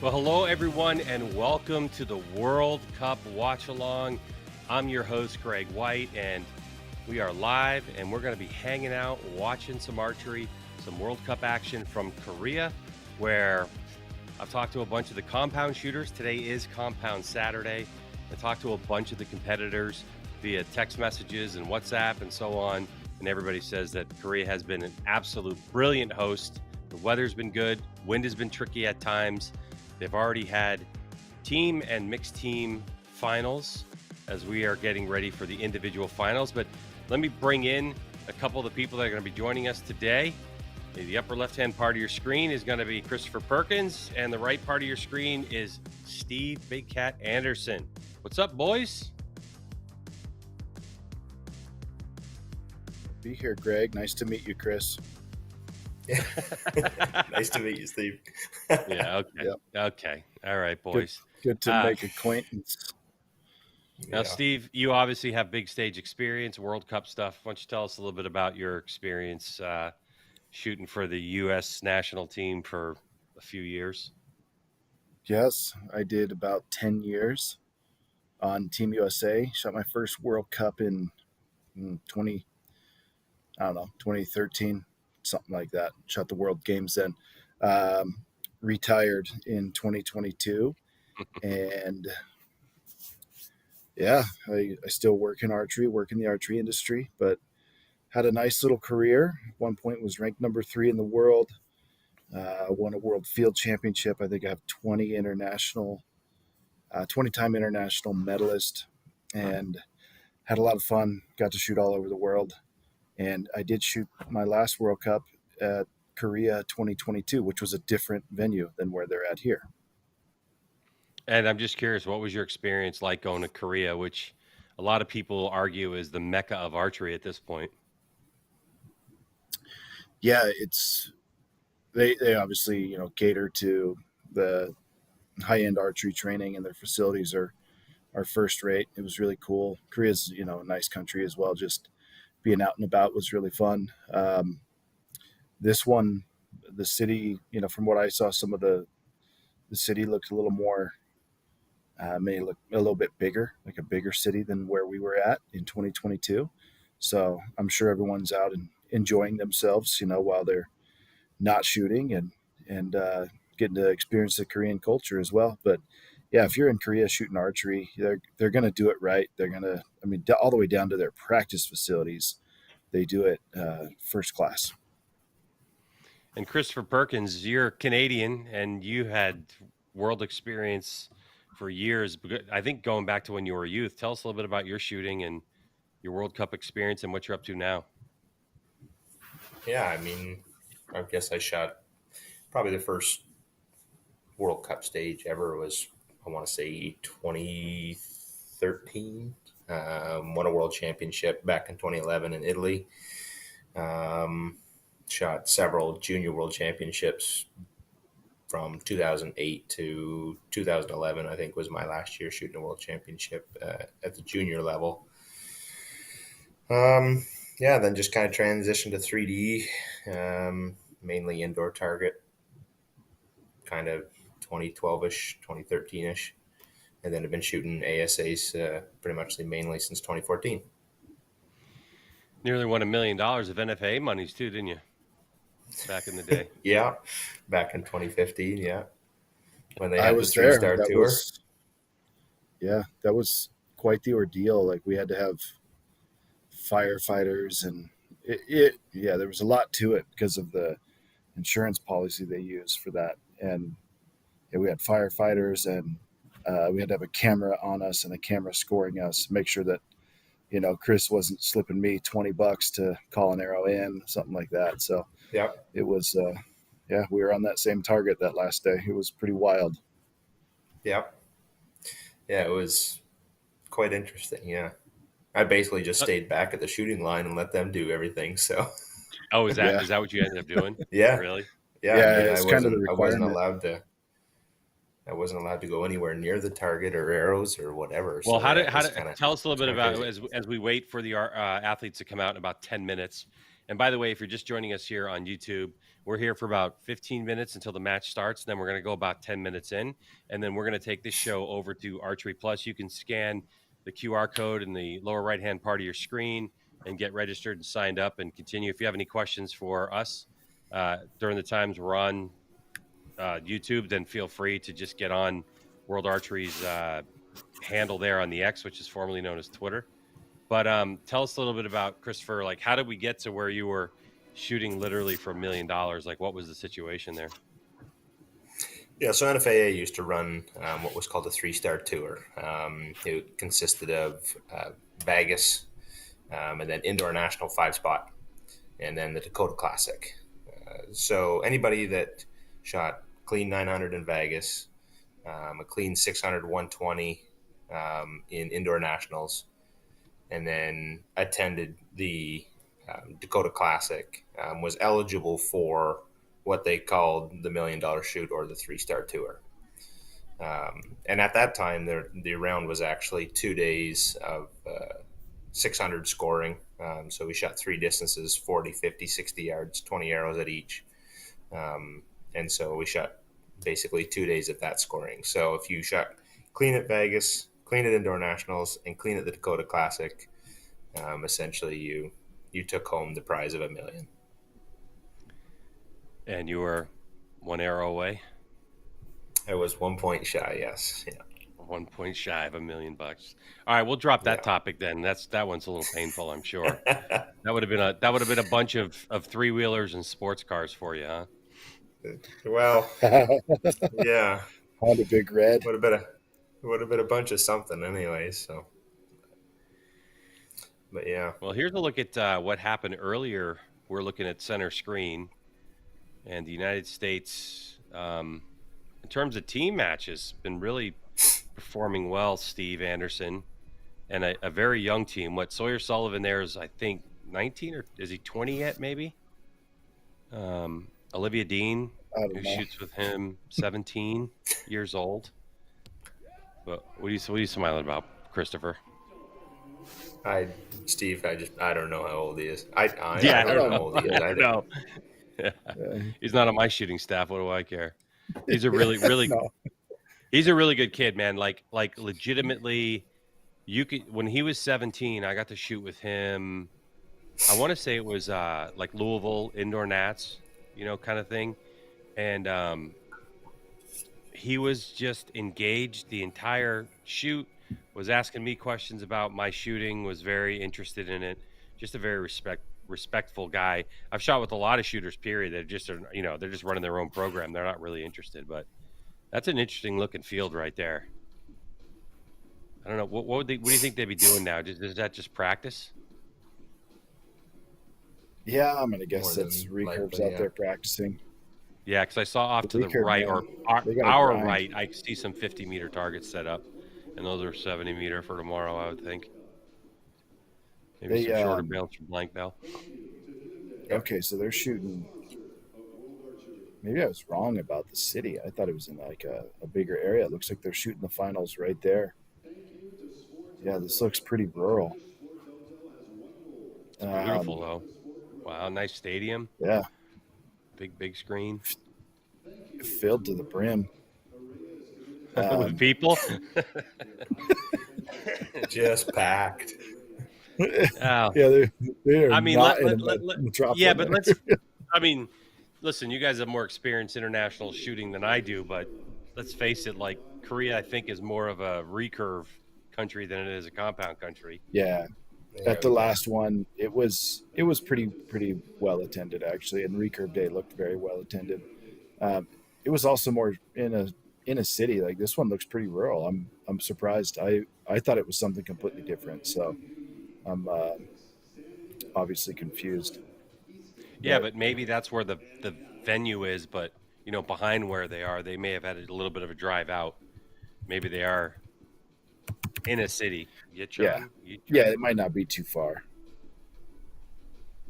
Well, hello, everyone, and welcome to the World Cup Watchalong. I'm your host, Greg White, and we are live, and we're going to be hanging out, watching some archery, some World Cup action from Korea, where I've talked to a bunch of the compound shooters. Today is Compound Saturday. I talked to a bunch of the competitors via text messages and WhatsApp and so on, and everybody says that Korea has been an absolute brilliant host. The weather's been good. Wind has been tricky at times. They've already had team and mixed team finals as we are getting ready for the individual finals. But let me bring in a couple of the people that are going to be joining us today. The upper left-hand part of your screen is going to be Christopher Perkins, and the right part of your screen is Steve Big Cat Anderson. What's up, boys? Be here, Greg. Nice to meet you, Chris. Nice to meet you, Steve. Yeah, okay. Yep. Okay. All right, boys. Good to make acquaintance. Now, Steve, you obviously have big stage experience, World Cup stuff. Why don't you tell us a little bit about your experience shooting for the U.S. national team for a few years? Yes, I did about 10 years on Team USA. Shot my first World Cup in 2013, something like that. Shot the World Games then. Retired in 2022. And yeah, I still work in archery, work in the archery industry, but had a nice little career. At one point was ranked number 3 in the world. Won a world field championship. I think I have 20-time international medalist, and had a lot of fun. Got to shoot all over the world. And I did shoot my last World Cup at Korea 2022, which was a different venue than where they're at here. And I'm just curious, what was your experience like going to Korea, which a lot of people argue is the mecca of archery at this point? Yeah, they obviously, cater to the high-end archery training, and their facilities are first rate. It was really cool. Korea's, a nice country as well. Just being out and about was really fun. This one, the city, from what I saw, some of the city looked a little more, may look a little bit bigger, like a bigger city than where we were at in 2022. So I'm sure everyone's out and enjoying themselves, while they're not shooting and getting to experience the Korean culture as well. But yeah, if you're in Korea shooting archery, they're going to do it right. They're going to, all the way down to their practice facilities, they do it first class. And Christopher Perkins, you're Canadian and you had world experience for years. I think going back to when you were a youth, tell us a little bit about your shooting and your World Cup experience and what you're up to now. Yeah, I guess I shot probably the first World Cup stage ever was, I want to say 2013. Won a world championship back in 2011 in Italy. Shot several junior world championships from 2008 to 2011, I think was my last year shooting a world championship at the junior level. Then just kind of transitioned to 3D, mainly indoor target, kind of 2012-ish, 2013-ish. And then I've been shooting ASAs pretty much mainly since 2014. Nearly won $1 million of NFA monies too, didn't you? Back in the day. Yeah, back in 2015, yeah. When they I had the was there. 3-star tour. That was quite the ordeal. Like, we had to have firefighters, and there was a lot to it because of the insurance policy they use for that. And we had firefighters, and we had to have a camera on us and a camera scoring us, make sure that Chris wasn't slipping me $20 to call an arrow in, something like that. So yeah, it was we were on that same target that last day. It was pretty wild. Yeah, it was quite interesting. Yeah, I basically just stayed back at the shooting line and let them do everything. So is that what you ended up doing? Yeah, really? Yeah, it's kind of the requirement. I wasn't allowed to go anywhere near the target or arrows or whatever. Well, so tell us a little bit about, as we wait for the athletes to come out in about 10 minutes, And by the way, if you're just joining us here on YouTube, we're here for about 15 minutes until the match starts. Then we're going to go about 10 minutes in, and then we're going to take this show over to Archery Plus. You can scan the QR code in the lower right-hand part of your screen and get registered and signed up and continue. If you have any questions for us during the times we're on YouTube, then feel free to just get on World Archery's handle there on the X, which is formerly known as Twitter. But tell us a little bit about, Christopher, like, how did we get to where you were shooting literally for $1 million? Like, what was the situation there? Yeah, so NFAA used to run what was called a 3-star tour. It consisted of Vegas, and then Indoor National 5-spot, and then the Dakota Classic. So anybody that shot clean 900 in Vegas, a clean 600 120 in Indoor Nationals, and then attended the Dakota Classic, was eligible for what they called the $1 million shoot or the 3-star tour. And at that time, the round was actually 2 days of 600 scoring. So we shot 3 distances, 40, 50, 60 yards, 20 arrows at each. And so we shot basically 2 days of that scoring. So if you shot clean at Vegas, clean at Indoor Nationals, and clean at the Dakota Classic, essentially you took home the prize of $1 million. And you were 1 arrow away? I was 1 point shy, yes. Yeah. 1 point shy of $1 million. All right, we'll drop that topic then. That one's a little painful, I'm sure. that would have been a bunch of 3-wheelers and sports cars for you, huh? Well, yeah. Honda Big Red. Would have been a bunch of something anyway. So, but yeah. Well, here's a look at what happened earlier. We're looking at center screen, and the United States, in terms of team matches, been really performing well. Steve Anderson, and a very young team. What, Sawyer Sullivan there is, I think, 19, or is he 20 yet? Maybe. Olivia Dean, who shoots with him, 17 years old. But what are you smiling about, Christopher? Steve, I don't know how old he is. I don't know how old he is. I know. Yeah. He's not on my shooting staff. What do I care? He's a really no. He's a really good kid, man. Like legitimately, when he was 17, I got to shoot with him. I want to say it was like Louisville indoor nats, kind of thing. And he was just engaged the entire shoot, was asking me questions about my shooting, was very interested in it. Just a very respectful guy. I've shot with a lot of shooters, period. They're just running their own program. They're not really interested, but that's an interesting looking field right there. I don't know. What do you think they'd be doing now? Is that just practice? Yeah, I'm going to guess that's recurves out there practicing. Yeah, because I saw off to the right, or our right, I see some 50-meter targets set up, and those are 70-meter for tomorrow, I would think. Maybe some shorter bails from blank bell. Okay, so they're shooting. Maybe I was wrong about the city. I thought it was in like a bigger area. It looks like they're shooting the finals right there. Yeah, this looks pretty rural. It's beautiful, though. Wow, nice stadium. Yeah. Big screen. Filled to the brim. With people? Just packed. Yeah, they're I mean, not yeah, but let's. I mean, listen, you guys have more experience international shooting than I do, but let's face it. Like Korea, I think is more of a recurve country than it is a compound country. Yeah. At the last one, it was pretty well attended actually, and recurve day looked very well attended. It was also more in a city. Like this one looks pretty rural. I'm surprised. I thought it was something completely different. So I'm obviously confused. Yeah, but maybe that's where the venue is. But behind where they are, they may have had a little bit of a drive out. Maybe they are in a city. Yecheon? Yeah, it might not be too far.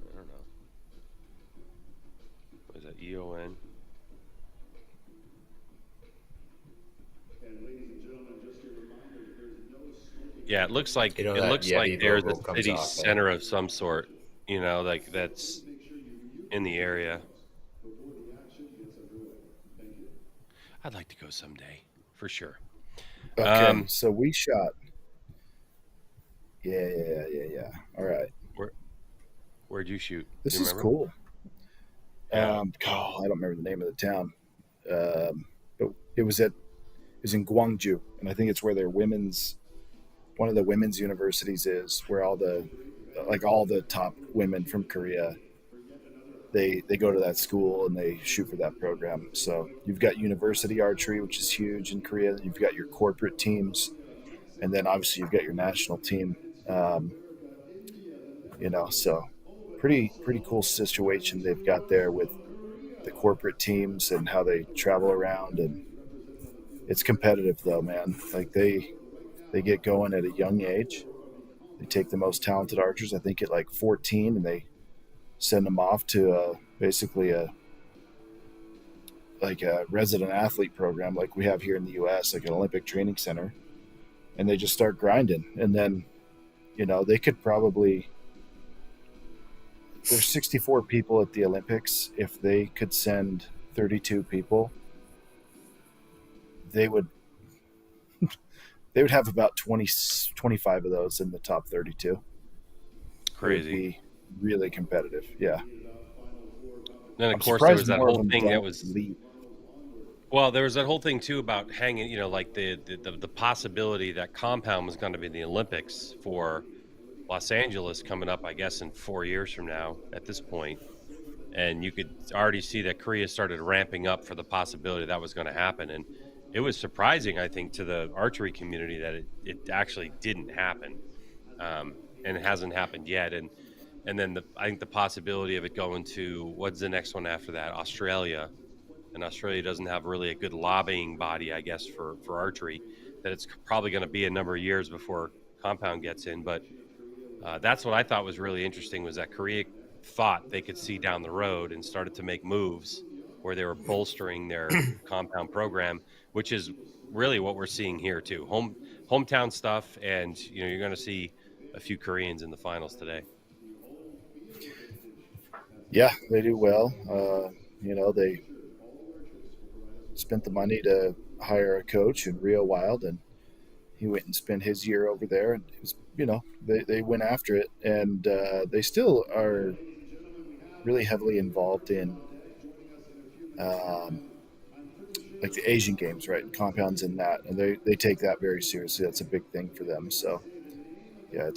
I don't know. What is that, Yecheon? Yeah, it looks like they're the city center of some sort. Like that's in the area. I'd like to go someday for sure. Okay, Um, so we shot. Yeah. All right, where where'd you shoot? Do this you is remember? cool. Yeah. I don't remember the name of the town, but it was in Gwangju, and I think it's where their women's one of the women's universities is, where all the top women from Korea they go to that school and they shoot for that program. So you've got university archery, which is huge in Korea. You've got your corporate teams, and then obviously you've got your national team. Um, so pretty cool situation they've got there with the corporate teams and how they travel around, and it's competitive though, man. Like they get going at a young age. They take the most talented archers, I think, at like 14, and they send them off to basically a resident athlete program like we have here in the U.S., like an Olympic training center, and they just start grinding. And then they could probably there's 64 people at the Olympics. If they could send 32 people, they would have about 25 of those in the top 32. It would Crazy. be really competitive. Yeah, Then of I'm course there surprised was that more of whole them thing that don't was leave. well, there was that whole thing too about hanging, like the possibility that compound was going to be in the Olympics for Los Angeles coming up, I guess, in 4 years from now at this point. And you could already see that Korea started ramping up for the possibility that was going to happen. And it was surprising, I think, to the archery community that it actually didn't happen, and it hasn't happened yet. And then I think the possibility of it going to what's the next one after that, Australia, and Australia doesn't have really a good lobbying body, I guess, for archery. That it's probably going to be a number of years before compound gets in, but that's what I thought was really interesting was that Korea thought they could see down the road and started to make moves where they were bolstering their compound program, which is really what we're seeing here too. Hometown stuff, and you're going to see a few Koreans in the finals today. Yeah, they do well. They spent the money to hire a coach in Rio Wild, and he went and spent his year over there, and it was, they went after it, and they still are really heavily involved in um, like the Asian games, right? Compounds in that, and they take that very seriously. That's a big thing for them. So yeah,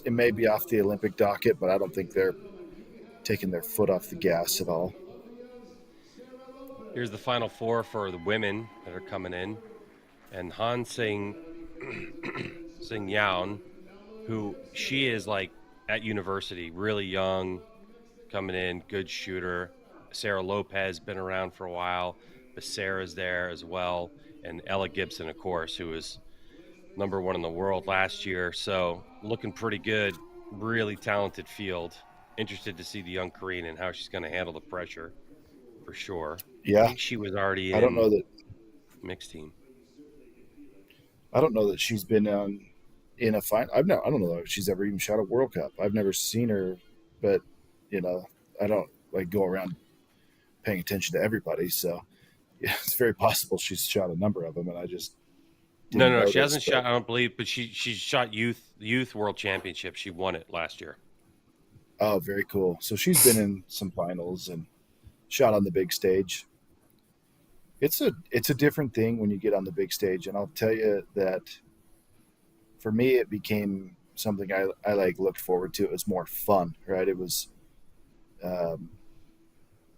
it may be off the Olympic docket, but I don't think they're taking their foot off the gas at all. Here's the final four for the women that are coming in, and Han Sing Yaon, who she is like at university, really young, coming in, good shooter. Sarah Lopez been around for a while, but Sarah's there as well, and Ella Gibson, of course, who was number one in the world last year. So looking pretty good, really talented field. Interested to see the young Korean and how she's going to handle the pressure for sure. I Yeah, think she was already I don't in know that mixed team. she's been in a final. I don't know if she's ever even shot a World Cup. I've never seen her, but you know, I don't like go around paying attention to everybody. So yeah, it's very possible she's shot a number of them, and I just No, didn't no, she notice. hasn't But shot. I don't believe, but she's shot youth world championship. She won it last year. oh, very cool. So she's been in some finals and shot on the big stage. It's a different thing when you get on the big stage, and I'll tell you that for me, it became something I like looked forward to. It was more fun, right? It was um,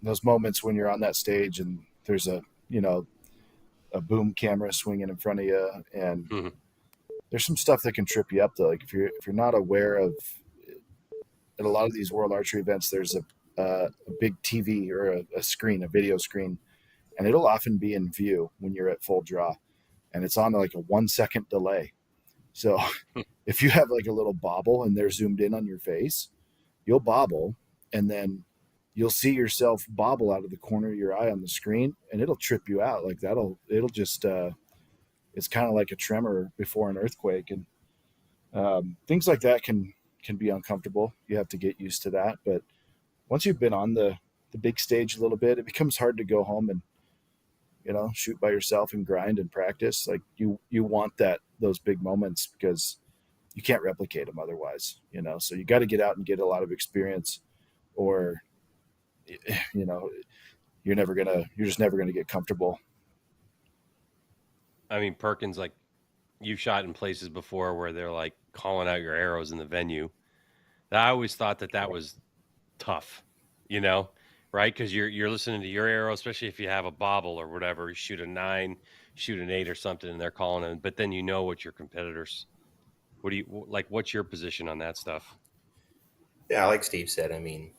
those moments when you're on that stage and there's a boom camera swinging in front of you, and Mhm. there's some stuff that can trip you up though. Like if you're not aware of at a lot of these world archery events, there's a big TV or a screen, a video screen, and it'll often be in view when you're at full draw, and it's on like a 1 second delay. So if you have like a little bobble and they're zoomed in on your face, you'll bobble, and then you'll see yourself bobble out of the corner of your eye on the screen, and it'll trip you out. Like it'll just it's kind of like a tremor before an earthquake, and things like that can be uncomfortable. You have to get used to that, but once you've been on the big stage a little bit, it becomes hard to go home and, shoot by yourself and grind and practice. Like you want those big moments because you can't replicate them otherwise, so you got to get out and get a lot of experience, or, you know, you're just never going to get comfortable. I mean, Perkins, like you've shot in places before where they're like calling out your arrows in the venue. I always thought that was tough, you know, right? Because you're listening to your arrow, especially if you have a bobble or whatever. You shoot a 9, shoot an 8 or something, and they're calling it. But then what your competitors. What do you like? What's your position on that stuff? Yeah, like Steve said, I mean,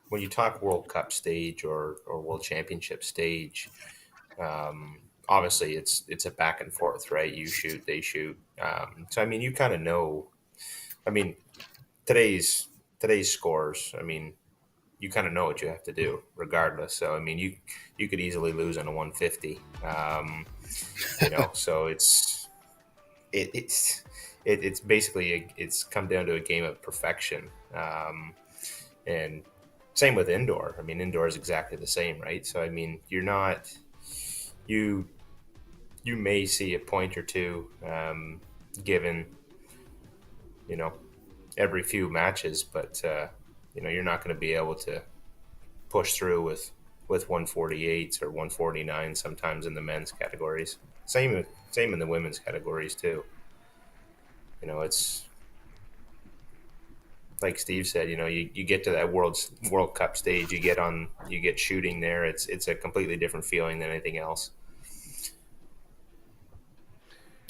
when you talk World Cup stage or World Championship stage, obviously it's a back and forth, right? You shoot, they shoot. So I mean, you kind of know. I mean, today's scores. I mean, you kind of know what you have to do, regardless. So I mean, you could easily lose on a 150. So it's basically it's come down to a game of perfection. And same with indoor. I mean, indoor is exactly the same, right? So I mean, you're not you you may see a point or two given, you know, every few matches, but you're not going to be able to push through with 148s or 149 sometimes in the men's categories. Same in the women's categories too. It's like Steve said. You get to that World Cup stage, you get shooting there. It's a completely different feeling than anything else.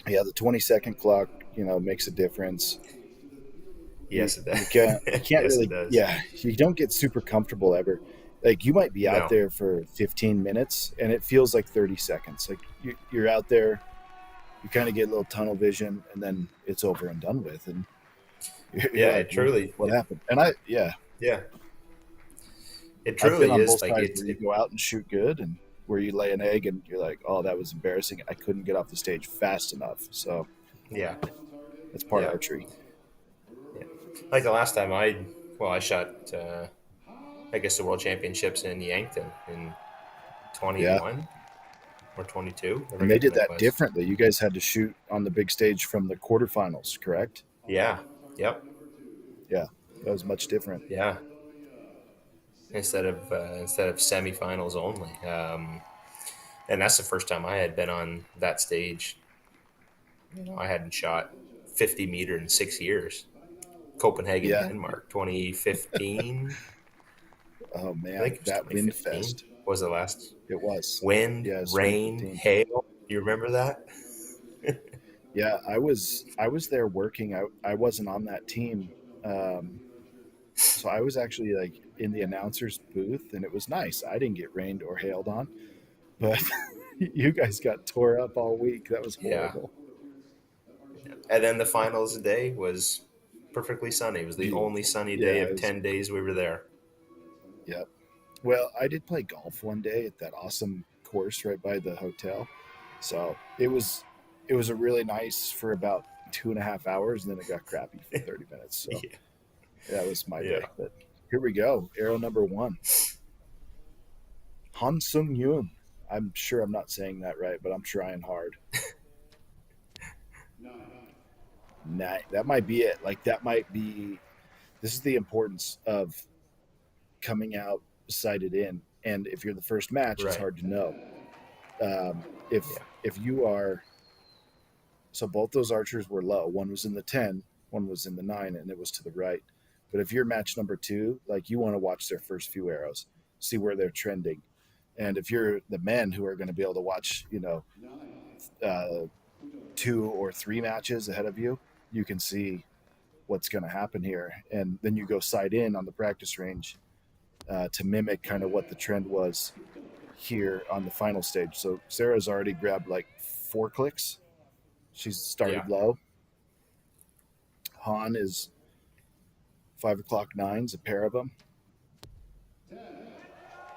Yeah, the 20-second clock, makes a difference. Yes, it does. You can't Yes, really, it does. yeah, you don't get super comfortable ever. Like you might be out No. there for 15 minutes and it feels like 30 seconds. Like you're out there, you kind of get a little tunnel vision and then it's over and done with. And you're Yeah, like, it truly. what happened? And Yeah, it I've been truly on is both like sides where you go out and shoot good and where you lay an egg and you're like, oh, that was embarrassing. I couldn't get off the stage fast enough. So yeah, that's part of yeah, archery. yeah. Like the last time I shot, I guess the World Championships in Yankton in Yeah. 21 or 22. I And they forget did when it that was. differently. You guys had to shoot on the big stage from the quarterfinals, correct? Yeah. Yep. Yeah, that was much different. Yeah. Instead of semifinals only, and that's the first time I had been on that stage. I hadn't shot 50 meter in 6 years. Copenhagen, Yeah. Denmark, 2015. Oh I think man, it was that wind 2015. fest. Was the last It was. wind, Yeah, it's rain, 2015. hail. You remember that? Yeah, I was there working. I wasn't on that team. Um, so I was actually like in the announcer's booth and it was nice. I didn't get rained or hailed on, but you guys got tore up all week. That was Yeah. horrible. And then the finals day was perfectly sunny. It was the only Beautiful. sunny day Yeah, it of was. 10 days we were there. Yep. Well, I did play golf one day at that awesome course right by the hotel. So it was a really nice for about 2.5 hours, and then it got crappy for 30 minutes. So Yeah. that was my Yeah. day. But here we go. Arrow number 1. Han Sung Yoon. I'm sure I'm not saying that right, but I'm trying hard. Nah, that might be it. Like that might be. This is the importance of coming out sighted in, and if you're the first match, it's Right. hard to know. If Yeah. if you are, so both those archers were low. One was in the 10, one was in the 9, and it was to the right. But if you're match number 2, like you want to watch their first few arrows, see where they're trending. And if you're the men who are going to be able to watch, 2 or 3 matches ahead of you, you can see what's going to happen here. And then you go sight in on the practice range to mimic kind of what the trend was here on the final stage. So Sarah's already grabbed like 4 clicks. She's Yeah. started low. Han is 5 o'clock nines, a pair of them.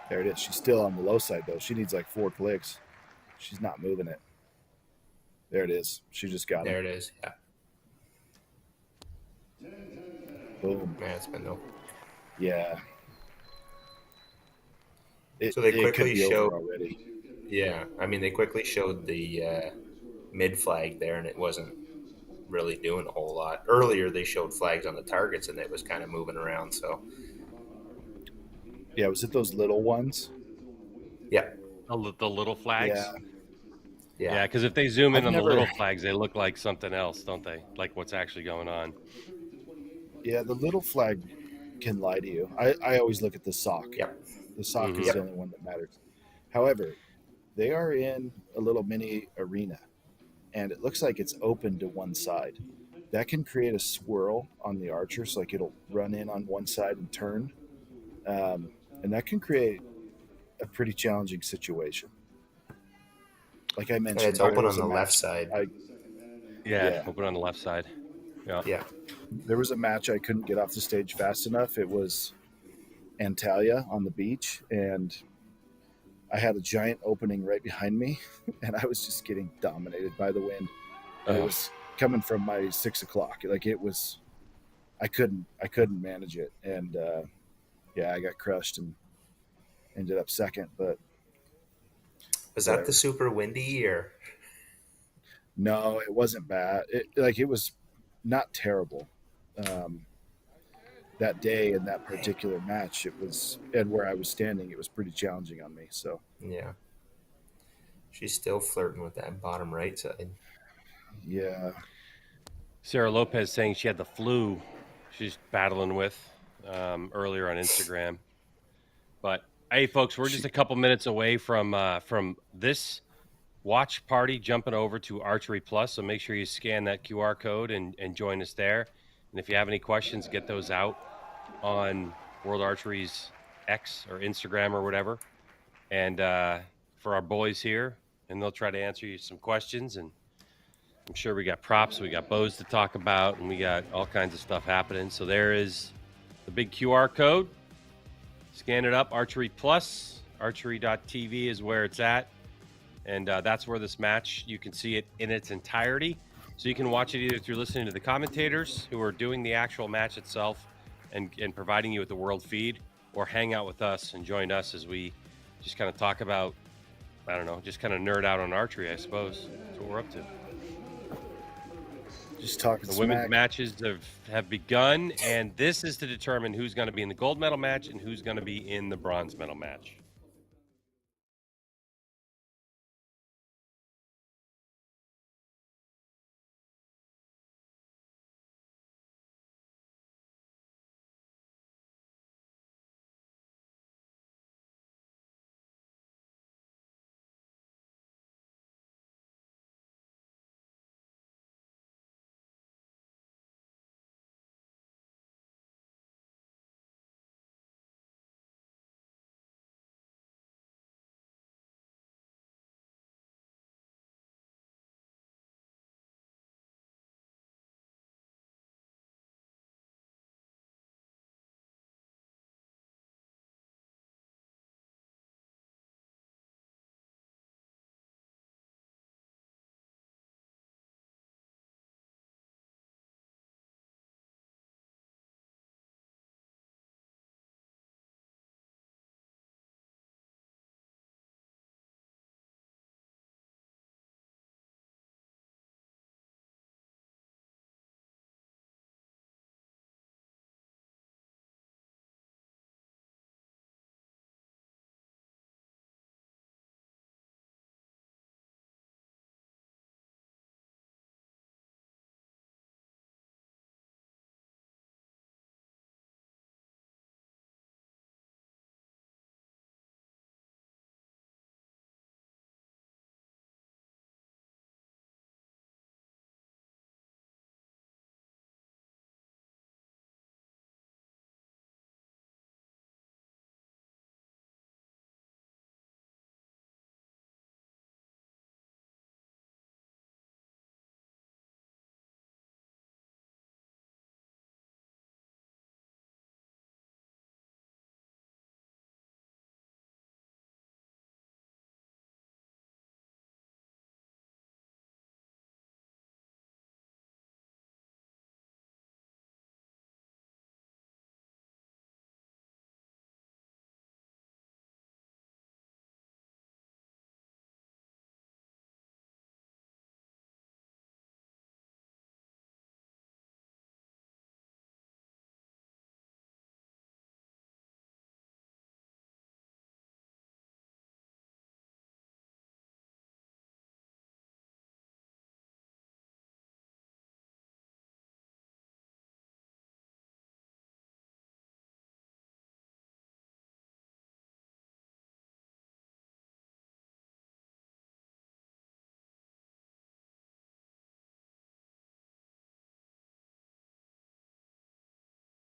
There it is. She's still on the low side though. She needs like 4 clicks. She's not moving it. There it is. She just got him. There it is. Yeah. Boom. Man, it's been no. Yeah. So they It could quickly be over showed, already. yeah, I mean, they quickly showed the mid flag there, and it wasn't really doing a whole lot. Earlier, they showed flags on the targets, and it was kind of moving around. So, Yeah, was it those little ones? yeah, The little Yeah. flags. yeah, Yeah, because if they zoom in I've on the never little flags, they look like something else, don't they? Like what's actually going on. Yeah, the little flag can lie to you. I always look at the sock. yep, The sock is Mm-hmm. the only one that matters. However, they are in a little mini arena and it looks like it's open to one side. That can create a swirl on the archer, so like it'll run in on one side and turn, and that can create a pretty challenging situation. Like I and it's mentioned, there open was on a the left match. side. I Yeah, Yeah, open on the left side. Yeah. Yeah, there was a match I couldn't get off the stage fast enough. It was Antalya on the beach, and I had a giant opening right behind me, and I was just getting dominated by the wind, and it Oh, was coming from my 6 o'clock. Like it was, I couldn't manage it, and yeah, I got crushed and ended up second, but was that the whatever. super windy or? No, it wasn't bad. It was not terrible. Um, that day in that particular match, it was, and where I was standing, it was pretty challenging on me. So Yeah, she's still flirting with that bottom right side. yeah, Sarah Lopez saying she had the flu she's battling with earlier on Instagram. But hey, folks, we're just she a couple minutes away from this watch party jumping over to Archery Plus. So make sure you scan that QR code and join us there. And if you have any questions, get those out on World Archery's X or Instagram or whatever. And for our boys here, and they'll try to answer you some questions. And I'm sure we got props, we got bows to talk about, and we got all kinds of stuff happening. So there is the big QR code. Scan it up, Archery Plus. Archery.tv is where it's at. And that's where this match, you can see it in its entirety. So you can watch it either through listening to the commentators who are doing the actual match itself and providing you with the world feed, or hang out with us and join us as we just kind of talk about, I don't know, just kind of nerd out on archery, I suppose. That's what we're up to. just talking The women's smack. matches have begun, and this is to determine who's going to be in the gold medal match and who's going to be in the bronze medal match.